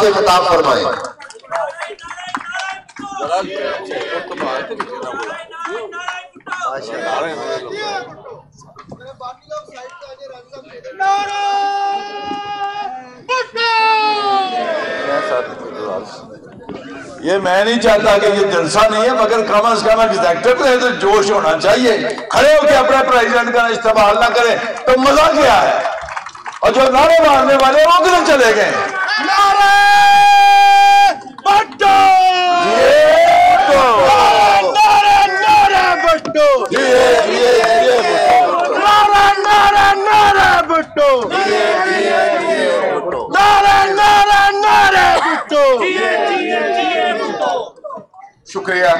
से खिताब फरमाएं। ये मैं नहीं चाहता कि ये जलसा नहीं है, मगर कम से कम एग्जेक्टिव है तो जोश होना चाहिए। खड़े होकर अपने प्रेसिडेंट का इस्तेमाल ना करें तो मजा क्या है। और जो नारे मारने वाले वो किधर चले गए? नारे भट्टो, नारे नारे भट्टो, नारे नारे नारे भट्टो, नारे नारे नारे भट्टो। शुक्रिया।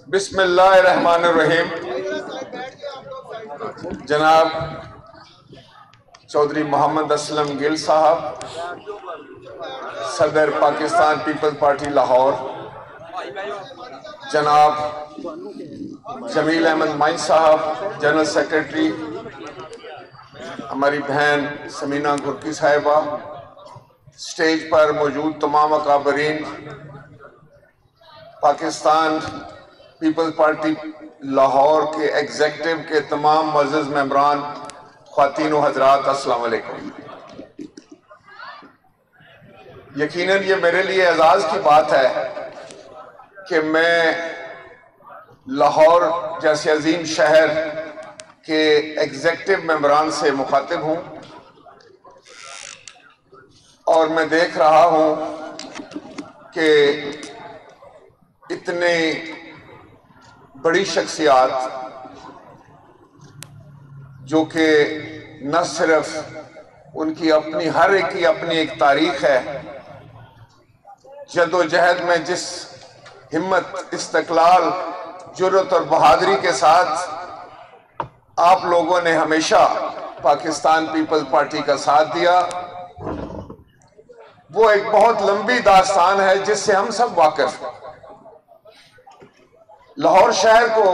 बिस्मिल्लाहिर्रहमानिर्रहीम। जनाब चौधरी मोहम्मद असलम गिल साहब, सदर पाकिस्तान पीपल्स पार्टी लाहौर, जनाब जमील अहमद माइन साहब जनरल सेक्रेटरी, हमारी बहन समीना घुरकी साहिबा, स्टेज पर मौजूद तमाम अकाबरीन, पाकिस्तान पीपल्स पार्टी लाहौर के एग्जीक्यूटिव के तमाम मुअज़्ज़ज़ मेंबरान, ख्वातीन व हज़रात, अस्सलाम वालेकुम। यकीनन ये मेरे लिए एजाज़ की बात है कि मैं लाहौर जैसे अजीम शहर के एग्जीक्यूटिव मेंबरान से मुखातिब हूँ और मैं देख रहा हूँ कि इतने बड़ी शख्सियात जो कि न सिर्फ उनकी अपनी हर एक की अपनी एक तारीख है, जदोजहद में जिस हिम्मत, इस्तक़लाल, जुर्रत और बहादुरी के साथ आप लोगों ने हमेशा पाकिस्तान पीपल्स पार्टी का साथ दिया, वो एक बहुत लंबी दास्तान है जिससे हम सब वाकिफ हैं। लाहौर शहर को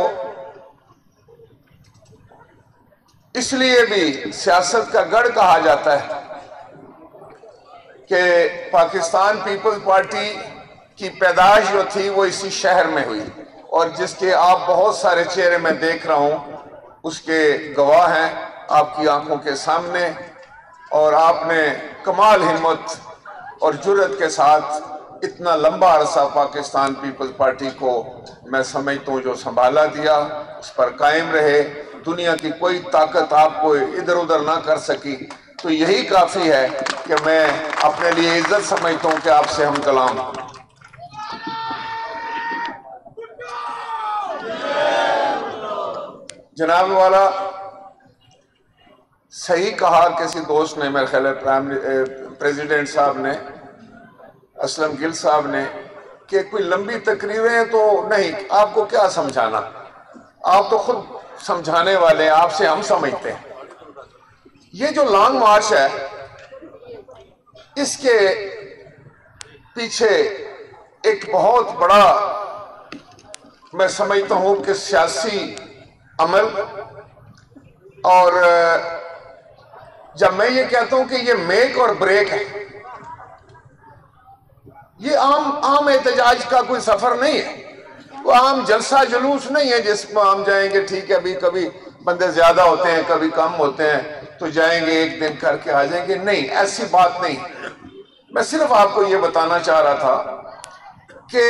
इसलिए भी सियासत का गढ़ कहा जाता है कि पाकिस्तान पीपल्स पार्टी की पैदाइश जो थी वो इसी शहर में हुई और जिसके आप बहुत सारे चेहरे मैं देख रहा हूं, उसके गवाह हैं आपकी आंखों के सामने। और आपने कमाल हिम्मत और जुर्रत के साथ इतना लंबा अरसा पाकिस्तान पीपल्स पार्टी को मैं समझता हूँ जो संभाला दिया, उस पर कायम रहे, दुनिया की कोई ताकत आपको इधर उधर ना कर सकी। तो यही काफी है कि मैं अपने लिए इज्जत समझता हूँ कि आपसे हम कलाम। जनाब वाला सही कहा किसी दोस्त ने, मेरे ख्याल प्रेसिडेंट साहब ने, असलम गिल साहब ने, कि कोई लंबी तकरीरें तो नहीं, आपको क्या समझाना, आप तो खुद समझाने वाले, आपसे हम समझते हैं। ये जो लॉन्ग मार्च है इसके पीछे एक बहुत बड़ा मैं समझता हूं कि सियासी अमल, और जब मैं ये कहता हूं कि ये मेक और ब्रेक है, ये आम एहतजाज का कोई सफर नहीं है, वो आम जलसा जुलूस नहीं है जिसमें हम जाएंगे, ठीक है, अभी कभी बंदे ज्यादा होते हैं कभी कम होते हैं तो जाएंगे एक दिन करके आ जाएंगे, नहीं, ऐसी बात नहीं। मैं सिर्फ आपको ये बताना चाह रहा था कि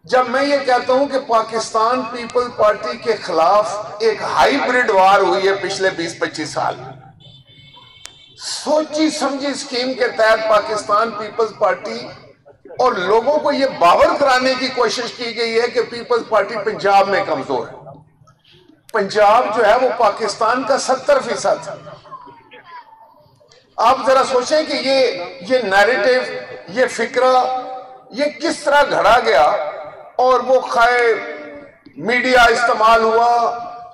जब मैं ये कहता हूं कि पाकिस्तान पीपल्स पार्टी के खिलाफ एक हाइब्रिड वार हुई है पिछले 20-25 साल, सोची समझी स्कीम के तहत पाकिस्तान पीपल्स पार्टी और लोगों को यह बावर कराने की कोशिश की गई है कि पीपल्स पार्टी पंजाब में कमजोर है। पंजाब जो है वो पाकिस्तान का 70%। आप जरा सोचें कि ये नैरेटिव, ये फिक्रा ये किस तरह घड़ा गया और वो खाए मीडिया इस्तेमाल हुआ,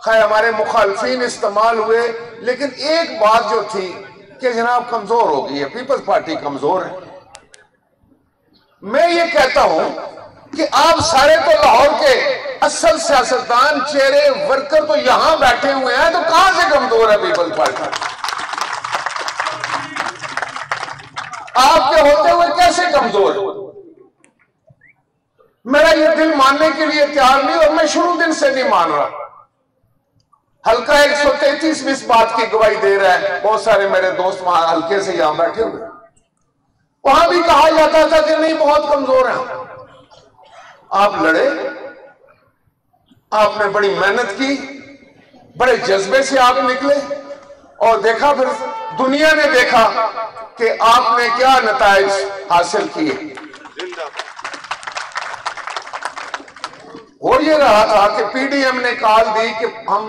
खाए हमारे मुखालफिन इस्तेमाल हुए, लेकिन एक बात जो थी कि जनाब कमजोर हो गई है, पीपल्स पार्टी कमजोर है। मैं ये कहता हूं कि आप सारे तो लाहौर के असल सियासतदान, चेहरे, वर्कर तो यहां बैठे हुए हैं, तो कहां से कमजोर है पीपल्स पार्टी? आपके होते हुए कैसे कमजोर? मेरा ये दिल मानने के लिए तैयार नहीं, और मैं शुरू दिन से नहीं मान रहा। हल्का 133 इस बात की गवाही दे रहा है। बहुत सारे मेरे दोस्त वहां हल्के से यहां बैठे हुए, वहां भी कहा जाता था कि नहीं बहुत कमजोर हैं। आप लड़े, आपने बड़ी मेहनत की, बड़े जज्बे से आप निकले, और देखा फिर दुनिया ने देखा कि आपने क्या नताइज हासिल किए। हो ये रहा था कि पीडीएम ने कॉल दी कि हम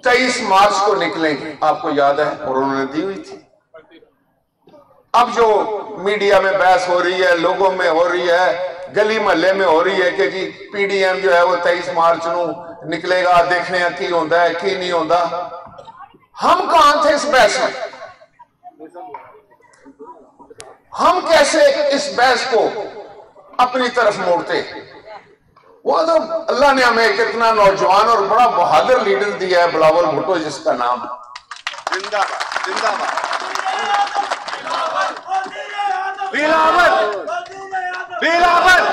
23 मार्च को निकलेंगे, आपको याद है, और उन्होंने दी हुई थी। अब जो मीडिया में बहस हो रही है, लोगों में हो रही है, गली मोहल्ले में हो रही है कि जी पीडीएम जो है वो 23 मार्च को निकलेगा, देखने की होता है कि नहीं होता। हम कहां थे इस बहस में? हम कैसे इस बहस को अपनी तरफ मोड़ते? वो तो अल्लाह ने हमें एक इतना नौजवान और बड़ा बहादुर लीडर दिया है, बिलावल भुट्टो, जिसका नाम जिंदाबाद जिंदाबाद बिलावल बिलावल।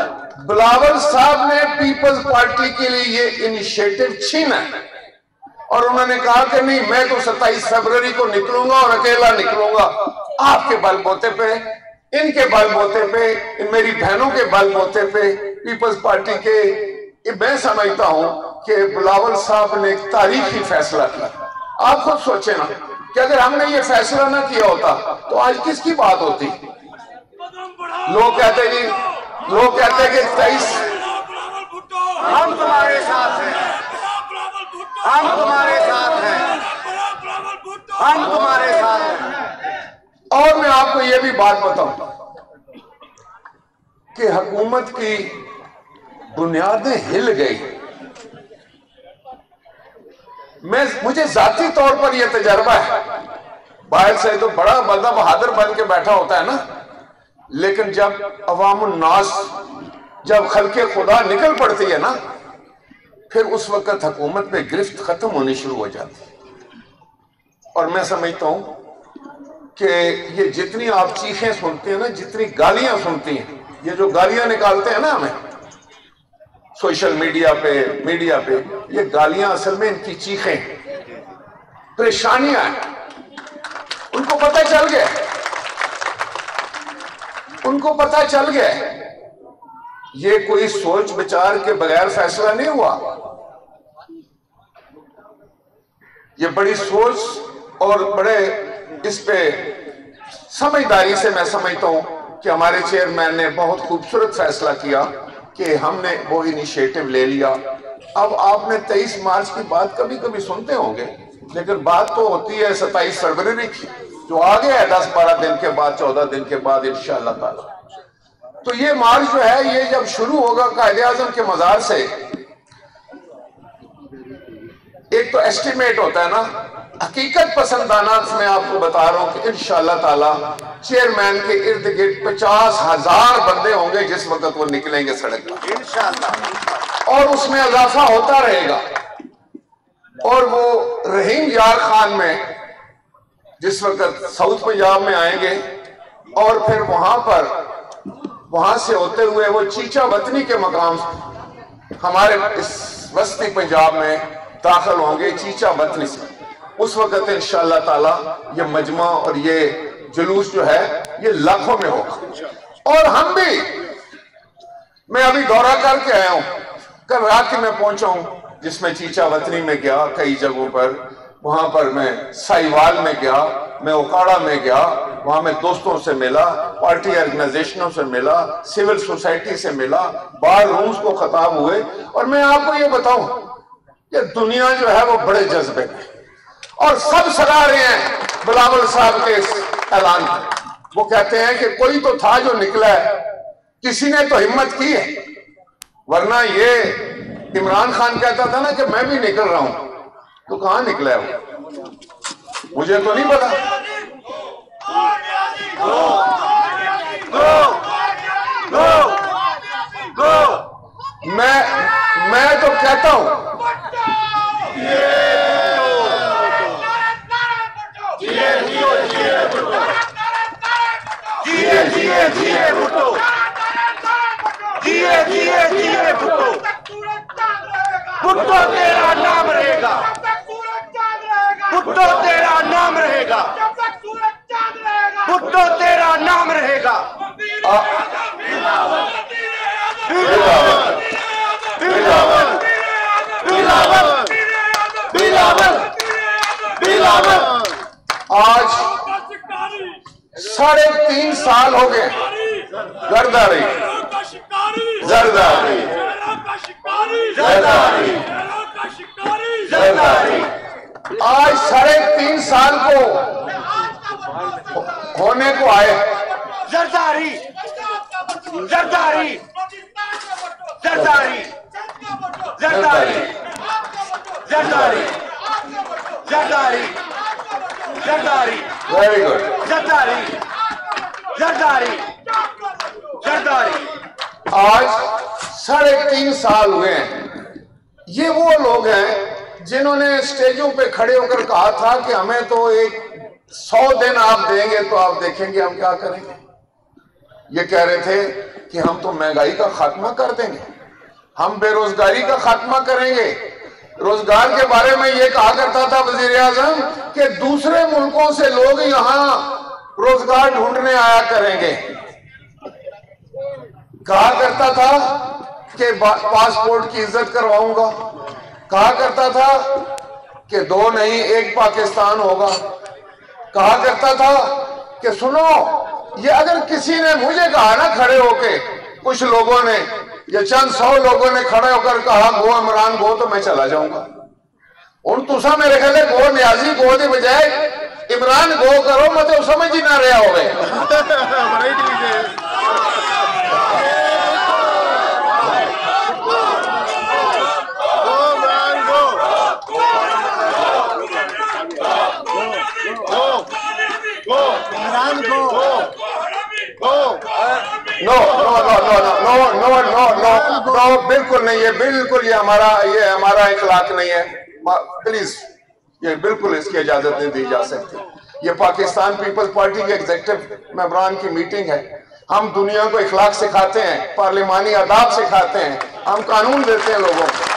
बिलावल साहब ने पीपल्स पार्टी के लिए ये इनिशिएटिव छीना, और उन्होंने कहा कि नहीं, मैं तो 27 फरवरी को निकलूंगा और अकेला निकलूंगा, आपके बलबूते पे, इनके बलबूते पे, इन मेरी बहनों के बलबूते पे, पीपल्स पार्टी के। मैं समझता हूं कि बिलावल साहब ने एक तारीखी फैसला किया। आप खुद सोचे ना कि अगर हमने ये फैसला ना किया होता तो आज किसकी बात होती? लोग कहते कि 23 हम तुम्हारे साथ हैं, हम तुम्हारे साथ हैं, हम तुम्हारे साथ हैं। और मैं आपको यह भी बात बताऊं कि हुकूमत की बुनियादें हिल गई। मुझे जाती तौर पर यह तजर्बा है, बाहर से तो बड़ा बंदा बहादुर बन के बैठा होता है ना, लेकिन जब अवामुन नास, जब खल्के खुदा निकल पड़ती है ना, फिर उस वक्त हुकूमत पे गिरफ्त खत्म होनी शुरू हो जाती है। और मैं समझता हूं कि ये जितनी आप चीखें सुनते हैं ना, जितनी गालियां सुनती हैं, ये जो गालियां निकालते हैं ना हमें सोशल मीडिया पे, ये गालियां असल में इनकी चीखें, परेशानियां हैं। उनको पता चल गया, उनको पता चल गया ये कोई सोच विचार के बगैर फैसला नहीं हुआ। ये बड़ी सोच और बड़े इस पे समझदारी से मैं समझता हूं कि हमारे चेयरमैन ने बहुत खूबसूरत फैसला किया कि हमने वो इनिशिएटिव ले लिया। अब आपने 23 मार्च की बात कभी कभी सुनते होंगे, लेकिन बात तो होती है 27 फरवरी की, जो आगे है 10-12 दिन के बाद, 14 दिन के बाद इंशाअल्लाह ताला। तो ये मार्च जो है, ये जब शुरू होगा कायदे-आज़म के मज़ार से, एक तो एस्टिमेट होता है ना, हकीकत पसंदाना मैं आपको बता रहा हूं कि इंशाअल्लाह ताला चेयरमैन के इर्द गिर्द 50,000 बंदे होंगे जिस वक्त वो निकलेंगे सड़क पर इंशाअल्लाह, और उसमें इजाफा होता रहेगा। और वो रहीम यार खान में जिस वक्त साउथ पंजाब में आएंगे, और फिर वहां से होते हुए वो चीचा वतनी के मकाम हमारे इस वस्ती पंजाब में दाखिल होंगे, चीचा वतनी से। उस वक्त इंशाअल्लाह ताला ये मजमा और ये जुलूस जो है ये लाखों में होगा। और हम भी, मैं अभी दौरा करके आया हूं, कल रात की मैं पहुंचा हूं, जिसमें चीचा वतनी में गया कई जगहों पर, वहां पर मैं साहिवाल में गया, मैं ओकाड़ा में गया, वहां मैं दोस्तों से मिला, पार्टी ऑर्गेनाइजेशनों से मिला, सिविल सोसाइटी से मिला, बार रूम्स को खताब हुए। और मैं आपको ये बताऊं कि दुनिया जो है वो बड़े जज्बे में, और सब सराह रहे हैं बिलावल साहब के इस ऐलान को। वो कहते हैं कि कोई तो था जो निकला है, किसी ने तो हिम्मत की है, वरना ये इमरान खान कहता था ना कि मैं भी निकल रहा हूं, तो कहां निकला है वो, मुझे तो नहीं पता। मैं तो कहता हूं भुट्टो तेरा नाम रहेगा, भुट्टो तेरा नाम रहेगा, भुट्टो तेरा नाम रहेगा। आज 3.5 साल हो गए जरदारी जरदारी जरदारी जरदारी, आज 3.5 साल को होने को आए। Zardari Zardari Zardari Zardari Zardari Zardari Zardari, very good, Zardari Zardari Zardari. आज 3.5 साल हुए हैं। ये वो लोग हैं जिन्होंने स्टेजों पे खड़े होकर कहा था कि हमें तो 100 दिन आप देंगे तो आप देखेंगे हम क्या करेंगे। ये कह रहे थे कि हम तो महंगाई का खात्मा कर देंगे, हम बेरोजगारी का खात्मा करेंगे। रोजगार के बारे में ये कहा करता था वजीर आजम कि दूसरे मुल्कों से लोग यहां रोजगार ढूंढने आया करेंगे। कहा करता था कि पासपोर्ट की इज्जत करवाऊंगा, कहा करता था कि 2 नहीं 1 पाकिस्तान होगा, कहा करता था कि सुनो, ये अगर किसी ने मुझे कहा ना खड़े होके, कुछ लोगों ने या चंद 100 लोगों ने खड़े होकर कहा गो इमरान गो, तो मैं चला जाऊंगा। उन तुसा मेरे ख्याल गो न्याजी गो के बजाय इमरान गो करो, मतलब समझ ही ना रहा हो। No no no no no no no no no, बिल्कुल नहीं, ये बिल्कुल ये हमारा इखलाक नहीं है। प्लीज, ये बिल्कुल इसकी इजाजत नहीं दी जा सकती। ये पाकिस्तान पीपल्स पार्टी के एग्जीक्यूटिव मेंबरान की मीटिंग है। हम दुनिया को इखलाक सिखाते हैं, पार्लिमानी आदाब सिखाते हैं, हम कानून देते हैं लोगों को।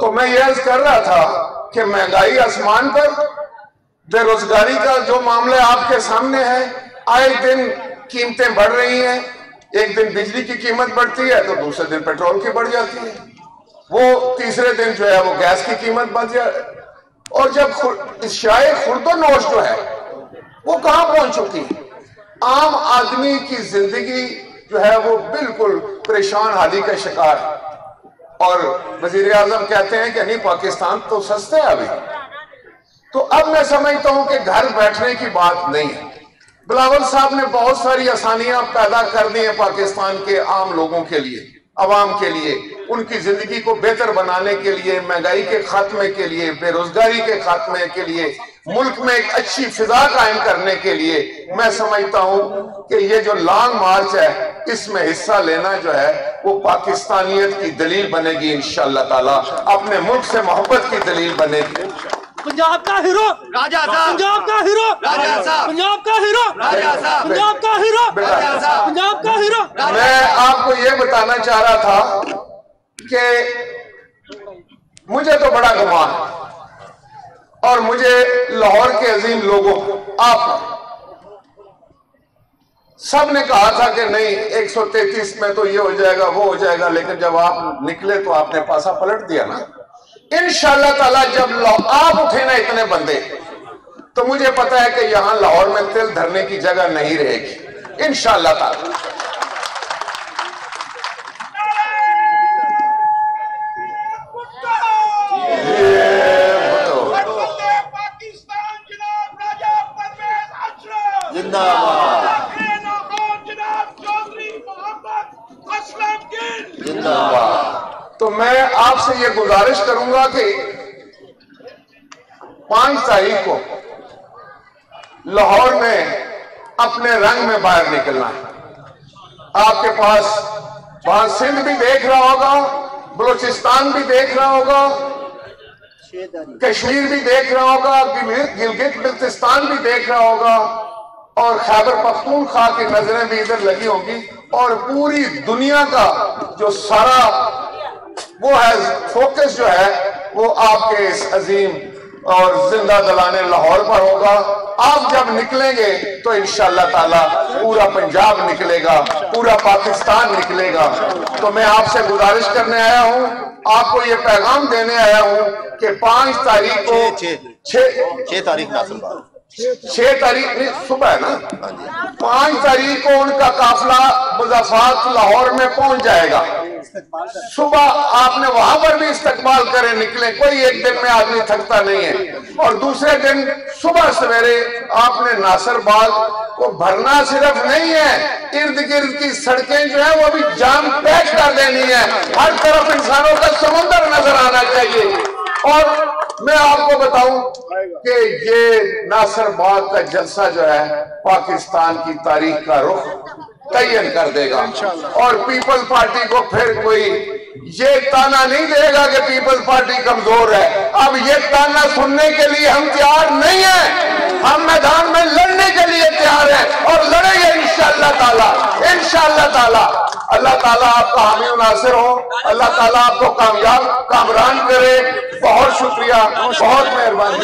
तो मैं ये अर्ज कर रहा था कि महंगाई आसमान पर, बेरोजगारी का जो मामला आपके सामने है, आए दिन कीमतें बढ़ रही हैं। एक दिन बिजली की कीमत बढ़ती है तो दूसरे दिन पेट्रोल की बढ़ जाती है, वो तीसरे दिन जो है वो गैस की कीमत बढ़ जाए। और जब शायद खुर्दोनोश जो है वो कहां पहुंच चुकी है, आम आदमी की जिंदगी जो है वो बिल्कुल परेशान हाली का शिकार है। और वजीर आजम कहते हैं कि नहीं पाकिस्तान तो सस्ता है अभी। तो अब मैं समझता हूं कि घर बैठने की बात नहीं है। बिलावल साहब ने बहुत सारी आसानियां पैदा कर दी हैं पाकिस्तान के आम लोगों के लिए, अवाम के लिए, उनकी जिंदगी को बेहतर बनाने के लिए, महंगाई के खात्मे के लिए, बेरोजगारी के खात्मे के लिए, मुल्क में एक अच्छी फिजा कायम करने के लिए। मैं समझता हूं कि ये जो लॉन्ग मार्च है, इसमें हिस्सा लेना जो है वो पाकिस्तानियत की दलील बनेगी इंशाअल्लाह ताला, अपने मुल्क से मोहब्बत की दलील बनेगी। पंजाब का हीरो राजा साहब, पंजाब का हीरो राजा साहब, पंजाब का हीरो राजा साहब, पंजाब का हीरो राजा साहब, पंजाब का हीरो। मैं आपको ये बताना चाह रहा था कि मुझे तो बड़ा गुमान है और मुझे लाहौर के अजीम लोगों, आप सब ने कहा था कि नहीं 133 में तो ये हो जाएगा वो हो जाएगा, लेकिन जब आप निकले तो आपने पासा पलट दिया ना। इंशाअल्लाह ताला जब आप उठे ना इतने बंदे, तो मुझे पता है कि यहां लाहौर में तिल धरने की जगह नहीं रहेगी इंशाअल्लाह ताला। तो मैं आपसे ये गुजारिश करूंगा कि 5 तारीख को लाहौर में अपने रंग में बाहर निकलना है। आपके पास वहां सिंध भी देख रहा होगा, बलूचिस्तान भी देख रहा होगा, कश्मीर भी देख रहा होगा, गिलगित बिल्तिस्तान भी देख रहा होगा, और खैबर पख्तूनख्वा की नजरें भी इधर लगी होंगी, और पूरी दुनिया का जो सारा वो है फोकस जो है वो आपके इस अजीम और जिंदा दलाने लाहौर पर होगा। आप जब निकलेंगे तो इंशाअल्लाह ताला पूरा पंजाब निकलेगा, पूरा पाकिस्तान निकलेगा। तो मैं आपसे गुजारिश करने आया हूं, आपको ये पैगाम देने आया हूं कि 5 तारीख को 6 तारीख सुबह है ना, 5 तारीख को उनका काफिला मुज़फ्फराबाद लाहौर में पहुंच जाएगा। सुबह आपने वहां पर भी इस्तकबाल करें, निकले, कोई एक दिन में आदमी थकता नहीं है। और दूसरे दिन सुबह सवेरे आपने नासिर बाग को भरना सिर्फ नहीं है, इर्द गिर्द की सड़कें जो है वो भी जाम पैक कर देनी है, हर तरफ इंसानों का समुंदर नजर आना चाहिए। और मैं आपको बताऊं कि ये नासिर बाग का जलसा जो है पाकिस्तान की तारीख का रुख तयन कर देगा। और पीपल पार्टी को फिर कोई ये ताना नहीं देगा कि पीपल पार्टी कमजोर है। अब ये ताना सुनने के लिए हम तैयार नहीं है, हम मैदान में लड़ने के लिए तैयार हैं और लड़ेंगे इंशाअल्लाह ताला, इंशाअल्लाह ताला। अल्लाह ताला आपका हामी और नासिर हो, अल्लाह ताला आपको कामयाब कामरान करे। बहुत शुक्रिया, बहुत मेहरबानी।